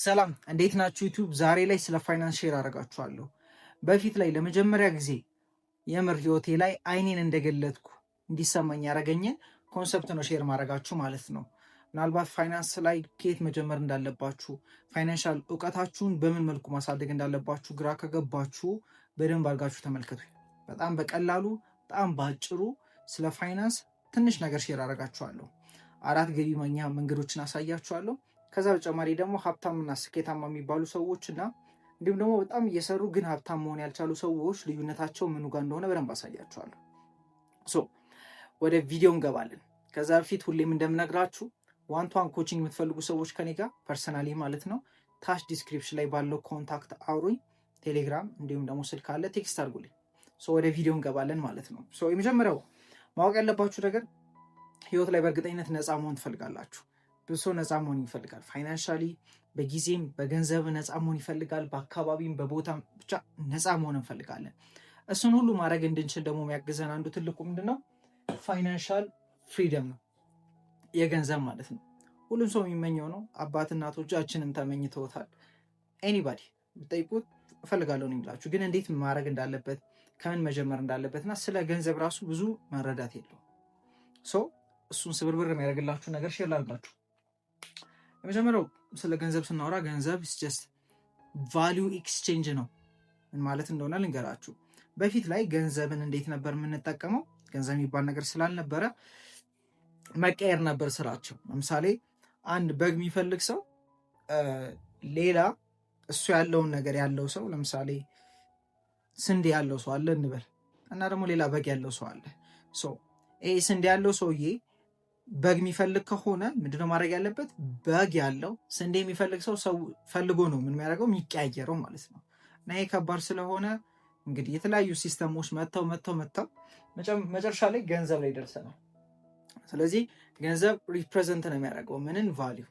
ሰላም እንዴት ናችሁ? ዩቲዩብ ዛሬ ላይ ስለ ፋይናንስ ሼር አደርጋችኋለሁ። በፊት ላይ ለመጀመሪያ ጊዜ የምር ህይወቴ ላይ አይኔን እንደገለጥኩ እንዲሰማኝ ያደረገኝን ኮንሰፕት ነው ሼር ማድረጋችሁ ማለት ነው። ምናልባት ፋይናንስ ላይ ከየት መጀመር እንዳለባችሁ፣ ፋይናንሻል እውቀታችሁን በምን መልኩ ማሳደግ እንዳለባችሁ ግራ ከገባችሁ በደንብ አድርጋችሁ ተመልከቱ። በጣም በቀላሉ በጣም በአጭሩ ስለ ፋይናንስ ትንሽ ነገር ሼር አደርጋችኋለሁ። 4 ገቢ ማግኛ መንገዶችን አሳያችኋለሁ። ከዛ በተጨማሪ ደግሞ ሀብታምና ስኬታማ የሚባሉ ሰዎች እና እንዲሁም ደግሞ በጣም እየሰሩ ግን ሀብታም መሆን ያልቻሉ ሰዎች ልዩነታቸው ምኑ ጋር እንደሆነ በደንብ አሳያችኋለሁ። ወደ ቪዲዮ እንገባለን። ከዛ በፊት ሁሌም እንደምነግራችሁ ዋን ቱ ዋን ኮቺንግ የምትፈልጉ ሰዎች ከኔ ጋር ፐርሰናሊ ማለት ነው ታች ዲስክሪፕሽን ላይ ባለው ኮንታክት አውሩኝ። ቴሌግራም እንዲሁም ደግሞ ስልክ አለ፣ ቴክስት አድርጉልኝ። ወደ ቪዲዮ እንገባለን ማለት ነው። የመጀመሪያው ማወቅ ያለባችሁ ነገር ህይወት ላይ በእርግጠኝነት ነፃ መሆን ትፈልጋላችሁ። ብዙ ሰው ነፃ መሆን ይፈልጋል። ፋይናንሻሊ፣ በጊዜም በገንዘብ ነፃ መሆን ይፈልጋል። በአካባቢም በቦታም ብቻ ነፃ መሆን እንፈልጋለን። እሱን ሁሉ ማድረግ እንድንችል ደግሞ የሚያግዘን አንዱ ትልቁ ምንድነው? ፋይናንሻል ፍሪደም ነው፣ የገንዘብ ማለት ነው። ሁሉም ሰው የሚመኘው ነው። አባት እናቶቻችንም ተመኝተውታል። ኤኒባዲ ብጠይቁት እፈልጋለሁ ነው የሚላችሁ። ግን እንዴት ማድረግ እንዳለበት ከምን መጀመር እንዳለበት እና ስለ ገንዘብ ራሱ ብዙ መረዳት የለውም። እሱን ስብርብር የሚያደርግላችሁ ነገር ሼር ላድርጋችሁ። የመጀመሪያው ስለ ገንዘብ ስናወራ ገንዘብ ጀስት ቫሊዩ ኤክስቼንጅ ነው። ምን ማለት እንደሆነ ልንገራችሁ። በፊት ላይ ገንዘብን እንዴት ነበር የምንጠቀመው? ገንዘብ የሚባል ነገር ስላልነበረ መቀየር ነበር ስራቸው። ለምሳሌ አንድ በግ የሚፈልግ ሰው ሌላ እሱ ያለውን ነገር ያለው ሰው፣ ለምሳሌ ስንዴ ያለው ሰው አለ እንበል እና ደግሞ ሌላ በግ ያለው ሰው አለ። ይሄ ስንዴ ያለው ሰውዬ በግ የሚፈልግ ከሆነ ምንድነው ማድረግ ያለበት? በግ ያለው ስንዴ የሚፈልግ ሰው ፈልጎ ነው ምን የሚያደርገው? የሚቀያየረው ማለት ነው። እና ይሄ ከባድ ስለሆነ እንግዲህ የተለያዩ ሲስተሞች መጥተው መጨረሻ ላይ ገንዘብ ላይ ደርሰናል። ስለዚህ ገንዘብ ሪፕሬዘንት ነው የሚያደርገው ምንን? ቫሊዩ።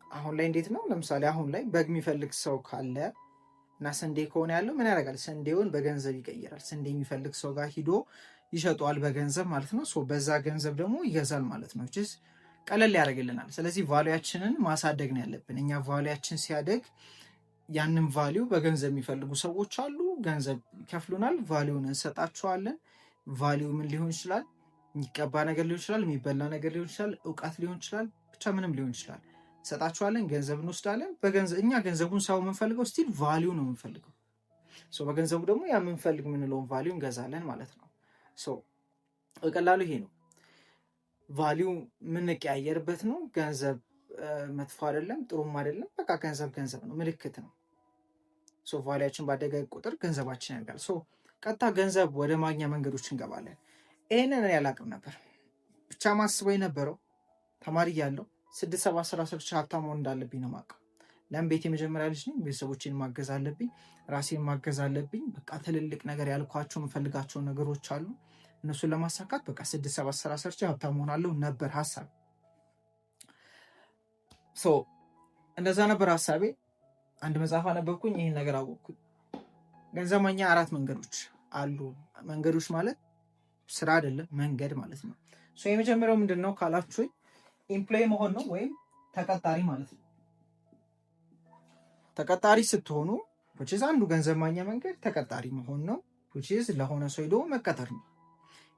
አሁን ላይ እንዴት ነው? ለምሳሌ አሁን ላይ በግ የሚፈልግ ሰው ካለ እና ስንዴ ከሆነ ያለው ምን ያደርጋል? ስንዴውን በገንዘብ ይቀይራል። ስንዴ የሚፈልግ ሰው ጋር ሂዶ ይሸጠዋል በገንዘብ ማለት ነው። በዛ ገንዘብ ደግሞ ይገዛል ማለት ነው። ቀለል ያደርግልናል። ስለዚህ ቫሊያችንን ማሳደግ ነው ያለብን። እኛ ቫሊያችን ሲያደግ ያንን ቫሊዩ በገንዘብ የሚፈልጉ ሰዎች አሉ። ገንዘብ ይከፍሉናል፣ ቫሊዩን እንሰጣቸዋለን። ቫሊዩ ምን ሊሆን ይችላል? የሚቀባ ነገር ሊሆን ይችላል፣ የሚበላ ነገር ሊሆን ይችላል፣ እውቀት ሊሆን ይችላል፣ ብቻ ምንም ሊሆን ይችላል። እንሰጣቸዋለን፣ ገንዘብ እንወስዳለን። እኛ ገንዘቡን ሳይሆን የምንፈልገው ስቲል ቫሊዩ ነው የምንፈልገው። በገንዘቡ ደግሞ ያ የምንፈልግ የምንለውን ቫሊዩ እንገዛለን ማለት ነው። በቀላሉ ይሄ ነው ቫሊዩ የምንቀያየርበት ነው። ገንዘብ መጥፎ አይደለም፣ ጥሩም አይደለም። በቃ ገንዘብ ነው፣ ምልክት ነው። ቫሊያችን ባደገ ቁጥር ገንዘባችን ያድጋል። ቀጥታ ገንዘብ ወደ ማግኛ መንገዶች እንገባለን። ይህንን እኔ አላቅም ነበር። ብቻ ማስበው የነበረው ተማሪ ያለው 6-7 ስራ ሰርቼ ሀብታም መሆን እንዳለብኝ ነው የማውቀው። ለምን? ቤት የመጀመሪያ ልጅ ነኝ። ቤተሰቦቼን ማገዝ አለብኝ፣ ራሴን ማገዝ አለብኝ። በቃ ትልልቅ ነገር ያልኳቸው የምፈልጋቸው ነገሮች አሉ። እነሱን ለማሳካት በቃ 6-7 ስራ ሰርቼ ሀብታም መሆናለሁ ነበር ሀሳብ። እንደዛ ነበር ሀሳቤ። አንድ መጽሐፍ አነበብኩኝ፣ ይህን ነገር አወቅኩኝ። ገንዘብ ማግኛ 4 መንገዶች አሉ። መንገዶች ማለት ስራ አይደለም፣ መንገድ ማለት ነው። የመጀመሪያው ምንድን ነው ካላችሁኝ፣ ኢምፕሎይ መሆን ነው ወይም ተቀጣሪ ማለት ነው። ተቀጣሪ ስትሆኑ አንዱ ገንዘብ ማግኛ መንገድ ተቀጣሪ መሆን ነው። ለሆነ ሰው ሄዶ መቀጠር ነው።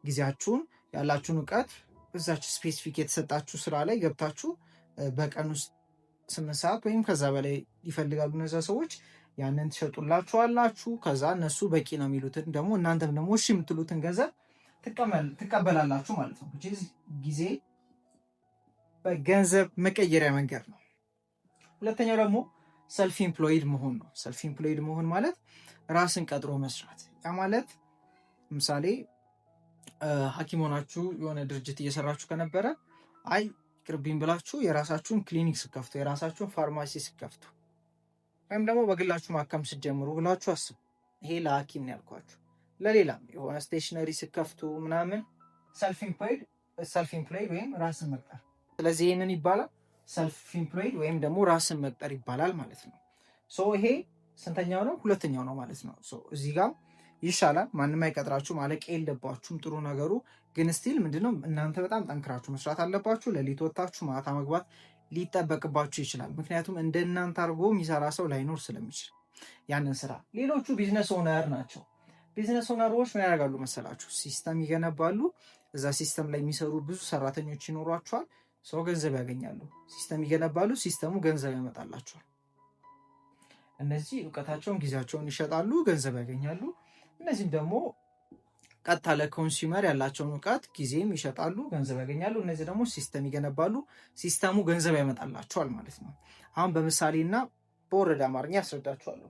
ጊዜያችሁን ያላችሁን እውቀት እዛች ስፔሲፊክ የተሰጣችሁ ስራ ላይ ገብታችሁ በቀን ውስጥ 8 ሰዓት ወይም ከዛ በላይ ይፈልጋሉ እነዛ ሰዎች። ያንን ትሸጡላችኋላችሁ። ከዛ እነሱ በቂ ነው የሚሉትን ደግሞ እናንተም ደግሞ እሺ የምትሉትን ገንዘብ ትቀበላላችሁ ማለት ነው። ጊዜ በገንዘብ መቀየሪያ መንገድ ነው። ሁለተኛው ደግሞ ሰልፍ ኢምፕሎይድ መሆን ነው። ሰልፍ ኢምፕሎይድ መሆን ማለት ራስን ቀጥሮ መስራት። ያ ማለት ለምሳሌ ሐኪም ሆናችሁ የሆነ ድርጅት እየሰራችሁ ከነበረ አይ ቅርቢን ብላችሁ የራሳችሁን ክሊኒክ ስከፍቱ፣ የራሳችሁን ፋርማሲ ስከፍቱ፣ ወይም ደግሞ በግላችሁ ማከም ስትጀምሩ ብላችሁ አስቡ። ይሄ ለሐኪም ነው ያልኳችሁ። ለሌላም የሆነ ስቴሽነሪ ስከፍቱ ምናምን ሰልፍ ኢምፕሎይድ ወይም ራስን መቅጠር። ስለዚህ ይህንን ይባላል ሰልፍ ኢምፕሎይድ ወይም ደግሞ ራስን መቅጠር ይባላል ማለት ነው። ይሄ ስንተኛው ነው? ሁለተኛው ነው ማለት ነው። እዚህ ጋር ይሻላል። ማንም አይቀጥራችሁ፣ ማለቅ የለባችሁም። ጥሩ ነገሩ ግን ስቲል ምንድነው እናንተ በጣም ጠንክራችሁ መስራት አለባችሁ። ሌሊት ወጥታችሁ ማታ መግባት ሊጠበቅባችሁ ይችላል። ምክንያቱም እንደናንተ አድርጎ የሚሰራ ሰው ላይኖር ስለሚችል ያንን ስራ። ሌሎቹ ቢዝነስ ኦነር ናቸው። ቢዝነስ ኦነሮች ምን ያደርጋሉ መሰላችሁ? ሲስተም ይገነባሉ። እዛ ሲስተም ላይ የሚሰሩ ብዙ ሰራተኞች ይኖሯቸዋል። ሰው ገንዘብ ያገኛሉ። ሲስተም ይገነባሉ። ሲስተሙ ገንዘብ ያመጣላቸዋል። እነዚህ እውቀታቸውን ጊዜያቸውን ይሸጣሉ፣ ገንዘብ ያገኛሉ። እነዚህም ደግሞ ቀጥታ ለኮንሱመር ያላቸውን እውቀት ጊዜም ይሸጣሉ፣ ገንዘብ ያገኛሉ። እነዚህ ደግሞ ሲስተም ይገነባሉ፣ ሲስተሙ ገንዘብ ያመጣላቸዋል ማለት ነው። አሁን በምሳሌና በወረደ አማርኛ ያስረዳቸዋለሁ።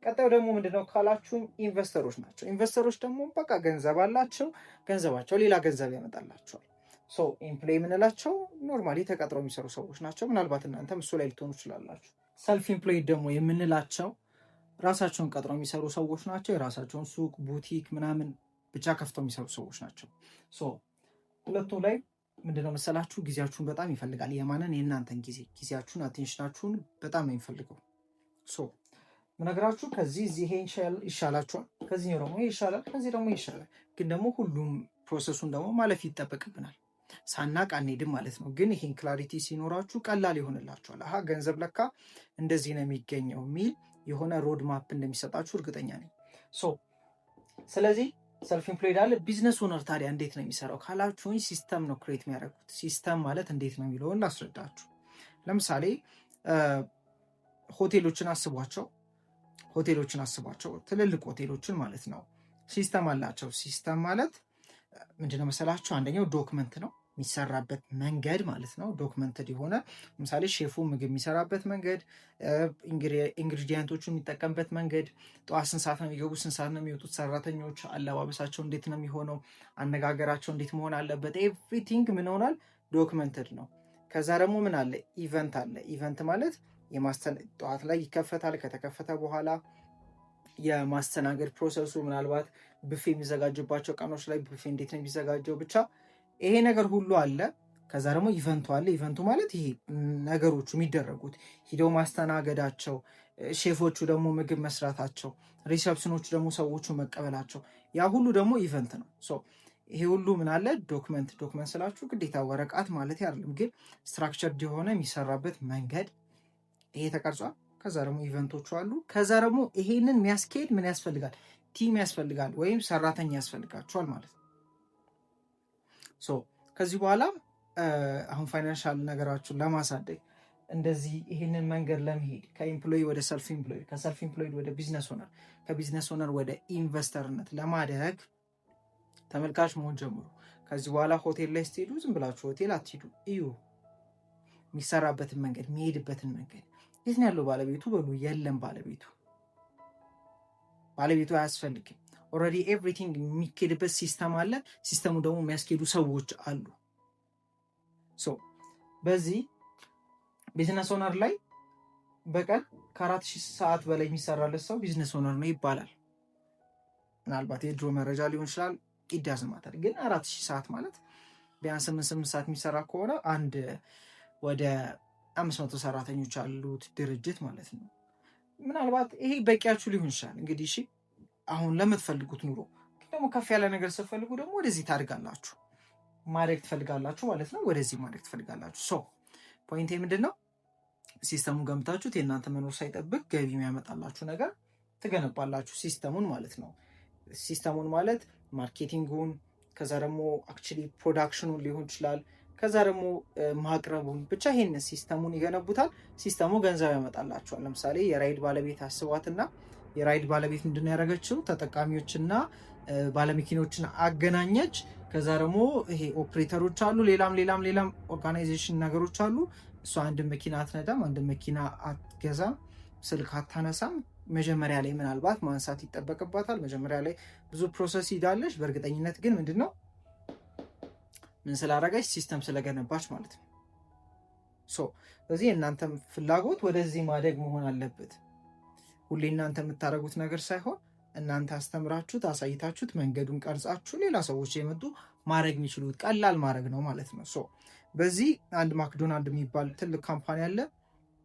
ቀጣዩ ደግሞ ምንድነው ካላችሁም ኢንቨስተሮች ናቸው። ኢንቨስተሮች ደግሞ በቃ ገንዘብ አላቸው፣ ገንዘባቸው ሌላ ገንዘብ ያመጣላቸዋል። ሶ ኢምፕሎይ የምንላቸው ኖርማሊ ተቀጥረው የሚሰሩ ሰዎች ናቸው። ምናልባት እናንተም እሱ ላይ ልትሆኑ ትችላላችሁ። ሰልፍ ኢምፕሎይድ ደግሞ የምንላቸው ራሳቸውን ቀጥረው የሚሰሩ ሰዎች ናቸው። የራሳቸውን ሱቅ፣ ቡቲክ ምናምን ብቻ ከፍተው የሚሰሩ ሰዎች ናቸው። ሶ ሁለቱ ላይ ምንድነው መሰላችሁ ጊዜያችሁን በጣም ይፈልጋል። የማንን የእናንተን ጊዜያችሁን አቴንሽናችሁን በጣም ነው የሚፈልገው። ሶ ምነግራችሁ ከዚህ ይሄ ይሻላችኋል፣ ከዚህ ደግሞ ይሻላል፣ ከዚህ ደግሞ ይሻላል። ግን ደግሞ ሁሉም ፕሮሰሱን ደግሞ ማለፍ ይጠበቅብናል። ሳናቅ አንሄድም ማለት ነው። ግን ይሄን ክላሪቲ ሲኖራችሁ ቀላል ይሆንላችኋል። አሀ ገንዘብ ለካ እንደዚህ ነው የሚገኘው የሚል የሆነ ሮድ ማፕ እንደሚሰጣችሁ እርግጠኛ ነኝ። ሶ ስለዚህ ሰልፍ ኢምፕሎይድ አለ። ቢዝነስ ኦነር ታዲያ እንዴት ነው የሚሰራው ካላችሁኝ ሲስተም ነው ክሬት የሚያደርጉት። ሲስተም ማለት እንዴት ነው የሚለውን ላስረዳችሁ። ለምሳሌ ሆቴሎችን አስቧቸው፣ ትልልቅ ሆቴሎችን ማለት ነው። ሲስተም አላቸው። ሲስተም ማለት ምንድነው መሰላችሁ? አንደኛው ዶክመንት ነው የሚሰራበት መንገድ ማለት ነው። ዶክመንትድ የሆነ ለምሳሌ ሼፉ ምግብ የሚሰራበት መንገድ፣ ኢንግሪዲየንቶቹ የሚጠቀምበት መንገድ፣ ጠዋት ስንት ሰዓት ነው የሚገቡት፣ ስንት ሰዓት ነው የሚወጡት፣ ሰራተኞች አለባበሳቸው እንዴት ነው የሚሆነው፣ አነጋገራቸው እንዴት መሆን አለበት፣ ኤቭሪቲንግ ምን ሆናል ዶክመንትድ ነው። ከዛ ደግሞ ምን አለ ኢቨንት አለ። ኢቨንት ማለት ጠዋት ላይ ይከፈታል። ከተከፈተ በኋላ የማስተናገድ ፕሮሰሱ ምናልባት ብፌ የሚዘጋጅባቸው ቀኖች ላይ ብፌ እንዴት ነው የሚዘጋጀው፣ ብቻ ይሄ ነገር ሁሉ አለ። ከዛ ደግሞ ኢቨንቱ አለ። ኢቨንቱ ማለት ይሄ ነገሮቹ የሚደረጉት ሂደው ማስተናገዳቸው፣ ሼፎቹ ደግሞ ምግብ መስራታቸው፣ ሪሰፕሽኖቹ ደግሞ ሰዎቹ መቀበላቸው፣ ያ ሁሉ ደግሞ ኢቨንት ነው። ይሄ ሁሉ ምን አለ ዶክመንት ስላችሁ ግዴታ ወረቀት ማለት አይደለም፣ ግን ስትራክቸርድ የሆነ የሚሰራበት መንገድ ይሄ ተቀርጿል። ከዛ ደግሞ ኢቨንቶቹ አሉ። ከዛ ደግሞ ይሄንን የሚያስኬድ ምን ያስፈልጋል? ቲም ያስፈልጋል፣ ወይም ሰራተኛ ያስፈልጋቸዋል ማለት ነው። ከዚህ በኋላ አሁን ፋይናንሻል ነገራችሁን ለማሳደግ እንደዚህ ይህንን መንገድ ለመሄድ ከኢምፕሎይ ወደ ሰልፍ ኢምፕሎይድ፣ ከሰልፍ ኢምፕሎይድ ወደ ቢዝነስ ኦነር፣ ከቢዝነስ ኦነር ወደ ኢንቨስተርነት ለማደግ ተመልካች መሆን ጀምሩ። ከዚህ በኋላ ሆቴል ላይ ስትሄዱ ዝም ብላችሁ ሆቴል አትሄዱ፣ እዩ የሚሰራበትን መንገድ፣ የሚሄድበትን መንገድ። የት ነው ያለው ባለቤቱ በሉ፣ የለም ባለቤቱ አያስፈልግም። ኦልሬዲ ኤቭሪቲንግ የሚኬድበት ሲስተም አለ። ሲስተሙ ደግሞ የሚያስኬዱ ሰዎች አሉ። በዚህ ቢዝነስ ኦነር ላይ በቀን ከ4000 ሰዓት በላይ የሚሰራለት ሰው ቢዝነስ ኦነር ነው ይባላል። ምናልባት የድሮ መረጃ ሊሆን ይችላል፣ ይዳዝማታል። ግን 4000 ሰዓት ማለት ቢያንስ 8 ሰዓት የሚሰራ ከሆነ አንድ ወደ 500 ሰራተኞች ያሉት ድርጅት ማለት ነው። ምናልባት ይሄ በቂያችሁ ሊሆን ይችላል። እንግዲህ እሺ አሁን ለምትፈልጉት ኑሮ ደግሞ ከፍ ያለ ነገር ስትፈልጉ ደግሞ ወደዚህ ታድጋላችሁ፣ ማድረግ ትፈልጋላችሁ ማለት ነው። ወደዚህ ማድረግ ትፈልጋላችሁ። ፖይንቴ ምንድን ነው? ሲስተሙን ገምታችሁት የእናንተ መኖር ሳይጠብቅ ገቢ የሚያመጣላችሁ ነገር ትገነባላችሁ፣ ሲስተሙን ማለት ነው። ሲስተሙን ማለት ማርኬቲንጉን፣ ከዛ ደግሞ አክቹዋሊ ፕሮዳክሽኑን ሊሆን ይችላል፣ ከዛ ደግሞ ማቅረቡን፣ ብቻ ይሄን ሲስተሙን ይገነቡታል። ሲስተሙ ገንዘብ ያመጣላችኋል። ለምሳሌ የራይድ ባለቤት አስቧትና የራይድ ባለቤት ምንድነው ያደረገችው? ተጠቃሚዎችና ባለመኪኖችን አገናኘች። ከዛ ደግሞ ይሄ ኦፕሬተሮች አሉ፣ ሌላም ኦርጋናይዜሽን ነገሮች አሉ። እሷ አንድ መኪና አትነዳም፣ አንድ መኪና አትገዛም፣ ስልክ አታነሳም። መጀመሪያ ላይ ምናልባት ማንሳት ይጠበቅባታል። መጀመሪያ ላይ ብዙ ፕሮሰስ ሂዳለች። በእርግጠኝነት ግን ምንድነው ምን ስላደረገች? ሲስተም ስለገነባች ማለት ነው። ስለዚህ የእናንተም ፍላጎት ወደዚህ ማደግ መሆን አለበት። ሁሌ እናንተ የምታደርጉት ነገር ሳይሆን እናንተ አስተምራችሁት አሳይታችሁት መንገዱን ቀርጻችሁ ሌላ ሰዎች የመጡ ማድረግ የሚችሉት ቀላል ማድረግ ነው ማለት ነው። በዚህ አንድ ማክዶናልድ የሚባል ትልቅ ካምፓኒ አለ።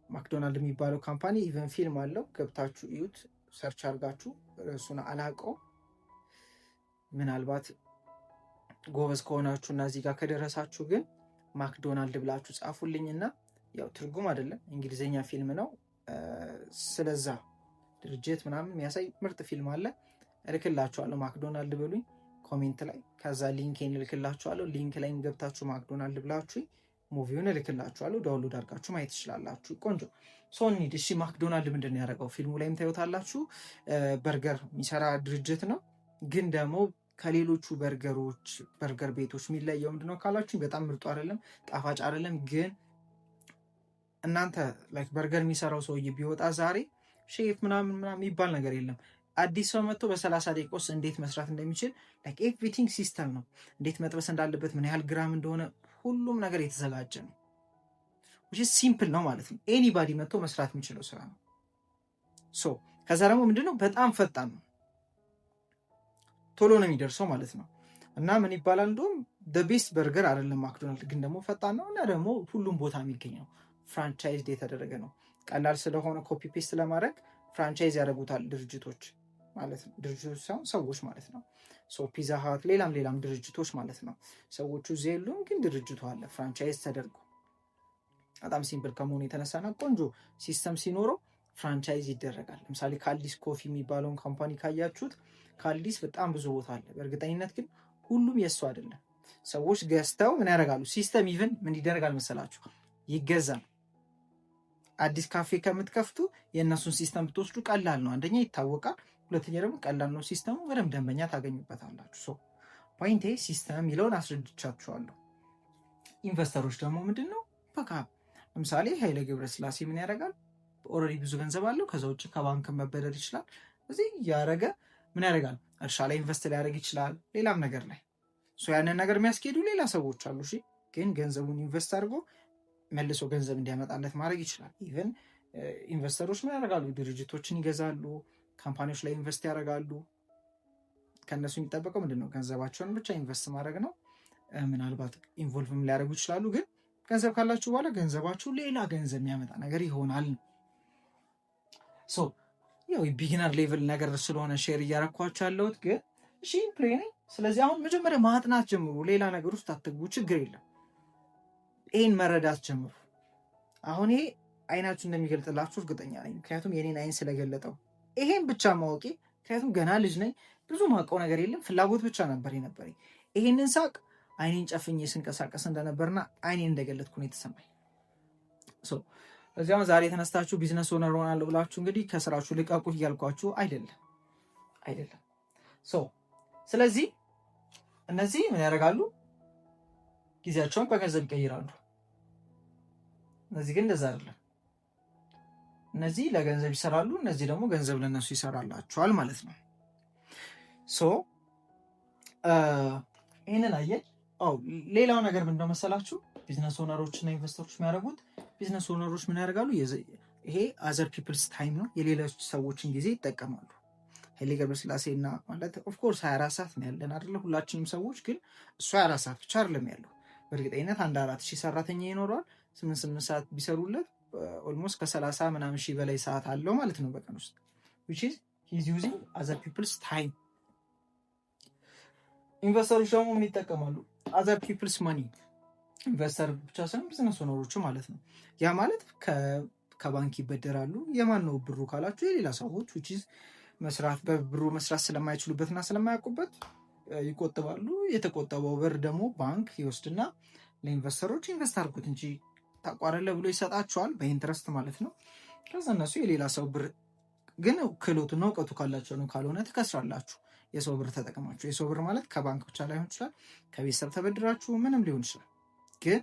ማክዶናልድ የሚባለው ካምፓኒ ኢቨን ፊልም አለው፣ ገብታችሁ እዩት፣ ሰርች አድርጋችሁ። እሱን አላውቀውም። ምናልባት ጎበዝ ከሆናችሁ እና እዚህ ጋር ከደረሳችሁ ግን ማክዶናልድ ብላችሁ ጻፉልኝና ያው ትርጉም አይደለም እንግሊዘኛ ፊልም ነው። ስለዛ ድርጅት ምናምን የሚያሳይ ምርጥ ፊልም አለ። እልክላችኋለሁ። ማክዶናልድ ብሉኝ ኮሜንት ላይ፣ ከዛ ሊንኬን እልክላችኋለሁ። ሊንክ ላይም ገብታችሁ ማክዶናልድ ብላችሁ ሙቪውን እልክላችኋለሁ። ዳውንሎድ አድርጋችሁ ማየት ትችላላችሁ። ቆንጆ ሶኒድ። እሺ ማክዶናልድ ምንድን ነው ያደረገው? ፊልሙ ላይም ታዩታላችሁ። በርገር የሚሰራ ድርጅት ነው። ግን ደግሞ ከሌሎቹ በርገር ቤቶች የሚለየው ምንድነው ካላችሁ፣ በጣም ምርጡ አይደለም፣ ጣፋጭ አይደለም። ግን እናንተ ላይክ በርገር የሚሰራው ሰውዬ ቢወጣ ዛሬ ሼፍ ምናምን የሚባል ነገር የለም። አዲስ ሰው መጥቶ በ30 ደቂቃ ውስጥ እንዴት መስራት እንደሚችል ላይክ ኤቭሪቲንግ ሲስተም ነው። እንዴት መጥበስ እንዳለበት፣ ምን ያህል ግራም እንደሆነ ሁሉም ነገር የተዘጋጀ ነው። ሲምፕል ነው ማለት ነው። ኤኒባዲ መጥቶ መስራት የሚችለው ስራ ነው። ከዛ ደግሞ ምንድነው በጣም ፈጣን ነው፣ ቶሎ ነው የሚደርሰው ማለት ነው። እና ምን ይባላል እንደውም ቤስት በርገር አይደለም ማክዶናልድ፣ ግን ደግሞ ፈጣን ነው እና ደግሞ ሁሉም ቦታ የሚገኝ ነው። ፍራንቻይዝ የተደረገ ነው። ቀላል ስለሆነ ኮፒ ፔስት ለማድረግ ፍራንቻይዝ ያደርጉታል ድርጅቶች ማለት ነው። ድርጅቶች ሳይሆን ሰዎች ማለት ነው። ፒዛ ሀት፣ ሌላም ድርጅቶች ማለት ነው። ሰዎቹ እዚህ የሉም፣ ግን ድርጅቱ አለ ፍራንቻይዝ ተደርጎ። በጣም ሲምፕል ከመሆኑ የተነሳና ቆንጆ ሲስተም ሲኖረው ፍራንቻይዝ ይደረጋል። ለምሳሌ ካልዲስ ኮፊ የሚባለውን ካምፓኒ ካያችሁት፣ ካልዲስ በጣም ብዙ ቦታ አለ። በእርግጠኝነት ግን ሁሉም የእሱ አይደለም። ሰዎች ገዝተው ምን ያደርጋሉ? ሲስተም ኢቨን ምን ይደረጋል መሰላችሁ? ይገዛል። አዲስ ካፌ ከምትከፍቱ የእነሱን ሲስተም ብትወስዱ ቀላል ነው። አንደኛ ይታወቃል፣ ሁለተኛ ደግሞ ቀላል ነው ሲስተሙ። በደንብ ደንበኛ ታገኙበታላችሁ። ፖይንቴ ሲስተም የሚለውን አስረድቻችኋለሁ። ኢንቨስተሮች ደግሞ ምንድን ነው በቃ ለምሳሌ ኃይለ ገብረስላሴ ምን ያደርጋል? ኦልሬዲ ብዙ ገንዘብ አለው። ከዛ ውጭ ከባንክ መበደር ይችላል። እዚህ እያደረገ ምን ያደርጋል? እርሻ ላይ ኢንቨስት ሊያደርግ ይችላል፣ ሌላም ነገር ላይ። ያንን ነገር የሚያስኬዱ ሌላ ሰዎች አሉ። ግን ገንዘቡን ኢንቨስት አድርጎ መልሶ ገንዘብ እንዲያመጣለት ማድረግ ይችላል። ኢቨን ኢንቨስተሮች ምን ያደርጋሉ? ድርጅቶችን ይገዛሉ፣ ካምፓኒዎች ላይ ኢንቨስት ያደርጋሉ። ከእነሱ የሚጠበቀው ምንድን ነው? ገንዘባቸውን ብቻ ኢንቨስት ማድረግ ነው። ምናልባት ኢንቮልቭም ሊያደርጉ ይችላሉ። ግን ገንዘብ ካላችሁ በኋላ ገንዘባችሁ ሌላ ገንዘብ የሚያመጣ ነገር ይሆናል። ያው ቢጊነር ሌቭል ነገር ስለሆነ ሼር እያረኳቸው ያለሁት ግን እሺ ፕሌይ ነኝ። ስለዚህ አሁን መጀመሪያ ማጥናት ጀምሩ። ሌላ ነገር ውስጥ አትግቡ፣ ችግር የለም። ይህን መረዳት ጀምሩ። አሁን ይሄ አይናችሁ እንደሚገልጥላችሁ እርግጠኛ ነኝ፣ ምክንያቱም የኔን አይን ስለገለጠው። ይሄን ብቻ ማወቂ፣ ምክንያቱም ገና ልጅ ነኝ፣ ብዙ ማውቀው ነገር የለም፣ ፍላጎት ብቻ ነበር የነበረኝ። ይሄንን ሳቅ አይኔን ጨፍኜ ስንቀሳቀስ እንደነበርና አይኔን እንደገለጥኩ ነው የተሰማኝ። እዚያም ዛሬ የተነስታችሁ ቢዝነስ ኦነር ሆናለሁ ብላችሁ እንግዲህ ከስራችሁ ልቀቁ እያልኳችሁ አይደለም። ስለዚህ እነዚህ ምን ያደርጋሉ? ጊዜያቸውን በገንዘብ ይቀይራሉ። እነዚህ ግን እንደዛ አይደለም። እነዚህ ለገንዘብ ይሰራሉ፣ እነዚህ ደግሞ ገንዘብ ለነሱ ይሰራላቸዋል ማለት ነው። ይህንን አየን። ሌላው ነገር ምን እንደው መሰላችሁ? ቢዝነስ ኦነሮች እና ኢንቨስተሮች የሚያደርጉት፣ ቢዝነስ ኦነሮች ምን ያደርጋሉ? ይሄ አዘር ፒፕልስ ታይም ነው፣ የሌሎች ሰዎችን ጊዜ ይጠቀማሉ። ኃይሌ ገብረስላሴ እና ማለት ኦፍኮርስ 24 ሰዓት ነው ያለን አይደለ? ሁላችንም ሰዎች። ግን እሱ 24 ሰዓት ብቻ አይደለም ያለው። በእርግጠኝነት አንድ 4000 ሰራተኛ ይኖረዋል። 8 ሰዓት ቢሰሩለት ኦልሞስት ከ30 ምናምን ሺህ በላይ ሰዓት አለው ማለት ነው በቀን ውስጥ which is he's using other people's time። ኢንቨስተሮች ደግሞ ምን ይጠቀማሉ? other people's money። ኢንቨስተር ብቻ ሳይሆን ቢዝነስ ኦነሮቹ ማለት ነው። ያ ማለት ከባንክ ይበደራሉ። የማን ነው ብሩ ካላችሁ የሌላ ሰዎች which is በብሩ መስራት ስለማይችሉበትና ስለማያውቁበት ይቆጥባሉ። የተቆጠበው ብር ደግሞ ባንክ ይወስድና ለኢንቨስተሮች ኢንቨስት አድርጉት እንጂ ታቋረለ ብሎ ይሰጣቸዋል፣ በኢንትረስት ማለት ነው። ከዛ እነሱ የሌላ ሰው ብር ግን ክህሎቱና እውቀቱ ካላቸው ነው፣ ካልሆነ ትከስራላችሁ። የሰው ብር ተጠቅማችሁ፣ የሰው ብር ማለት ከባንክ ብቻ ላይሆን ይችላል፣ ከቤተሰብ ተበድራችሁ ምንም ሊሆን ይችላል። ግን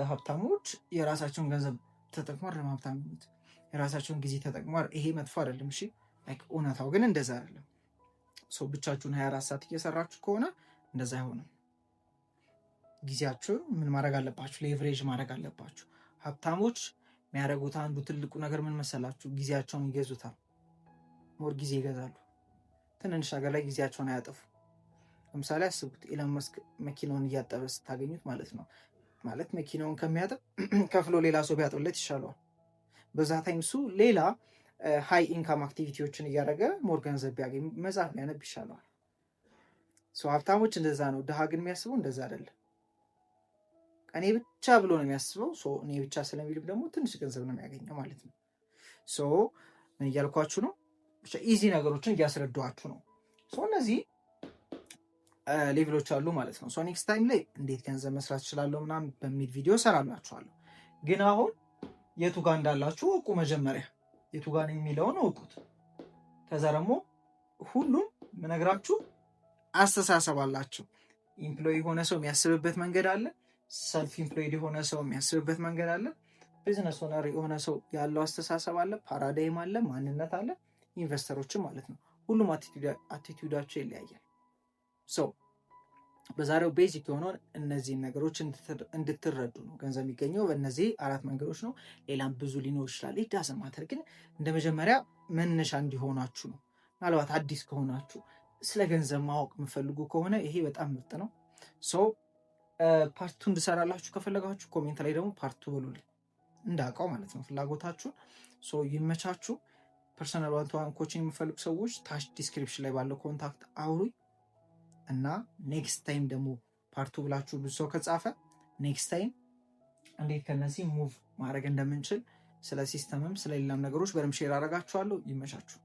ሀብታሞች የራሳቸውን ገንዘብ ተጠቅሟል፣ ለሀብታም የራሳቸውን ጊዜ ተጠቅሟል። ይሄ መጥፎ አይደለም። እሺ እውነታው ግን እንደዛ አይደለም። ሰው ብቻችሁን 24 ሰዓት እየሰራችሁ ከሆነ እንደዛ አይሆንም። ጊዜያችሁን ምን ማድረግ አለባችሁ? ሌቨሬጅ ማድረግ አለባችሁ። ሀብታሞች የሚያደርጉት አንዱ ትልቁ ነገር ምን መሰላችሁ? ጊዜያቸውን ይገዙታል። ሞር ጊዜ ይገዛሉ። ትንንሽ ነገር ላይ ጊዜያቸውን አያጠፉ። ለምሳሌ አስቡት፣ ኢላን መስክ መኪናውን እያጠበ ስታገኙት ማለት ነው። ማለት መኪናውን ከሚያጠብ ከፍሎ ሌላ ሰው ቢያጥብለት ይሻለዋል። በዛ ታይም እሱ ሌላ ሃይ ኢንካም አክቲቪቲዎችን እያደረገ ሞር ገንዘብ ቢያገኝ መጽሐፍ ቢያነብ ይሻለዋል። ሀብታሞች እንደዛ ነው። ድሃ ግን የሚያስበው እንደዛ አይደለም። እኔ ብቻ ብሎ ነው የሚያስበው። እኔ ብቻ ስለሚልም ደግሞ ትንሽ ገንዘብ ነው የሚያገኘው ማለት ነው። ምን እያልኳችሁ ነው? ኢዚ ነገሮችን እያስረዳኋችሁ ነው። እነዚህ ሌቭሎች አሉ ማለት ነው። ኔክስት ታይም ላይ እንዴት ገንዘብ መስራት እችላለሁ ምናምን በሚል ቪዲዮ ሰራላችኋለሁ። ግን አሁን የቱ ጋር እንዳላችሁ እውቁ። መጀመሪያ የቱ ጋር የሚለውን እውቁት። ከዛ ደግሞ ሁሉም ምነግራችሁ አስተሳሰብ አላቸው። ኢምፕሎይ የሆነ ሰው የሚያስብበት መንገድ አለ። ሰልፍ ኢምፕሎይድ የሆነ ሰው የሚያስብበት መንገድ አለ። ቢዝነስ ኦነር የሆነ ሰው ያለው አስተሳሰብ አለ። ፓራዳይም አለ፣ ማንነት አለ። ኢንቨስተሮችም ማለት ነው። ሁሉም አቲቲዩዳቸው ይለያያል። በዛሬው ቤዚክ የሆነውን እነዚህን ነገሮች እንድትረዱ ነው። ገንዘብ የሚገኘው በእነዚህ 4 መንገዶች ነው። ሌላም ብዙ ሊኖር ይችላል። ዳዝንት ማተር፣ ግን እንደ መጀመሪያ መነሻ እንዲሆናችሁ ነው። ምናልባት አዲስ ከሆናችሁ ስለ ገንዘብ ማወቅ የምፈልጉ ከሆነ ይሄ በጣም ምርጥ ነው። ፓርቱ እንድሰራላችሁ ከፈለጋችሁ ኮሜንት ላይ ደግሞ ፓርቱ ብሉልኝ፣ እንዳውቀው ማለት ነው ፍላጎታችሁን። ይመቻችሁ። ፐርሰናል ዋን ኮችንግ የምፈልጉ ሰዎች ታች ዲስክሪፕሽን ላይ ባለው ኮንታክት አውሩኝ እና ኔክስት ታይም ደግሞ ፓርቱ ብላችሁ ብዙ ሰው ከጻፈ ኔክስት ታይም እንዴት ከነዚህ ሙቭ ማድረግ እንደምንችል ስለ ሲስተምም ስለሌላም ነገሮች በደንብ ሼር አደርጋችኋለሁ። ይመቻችሁ።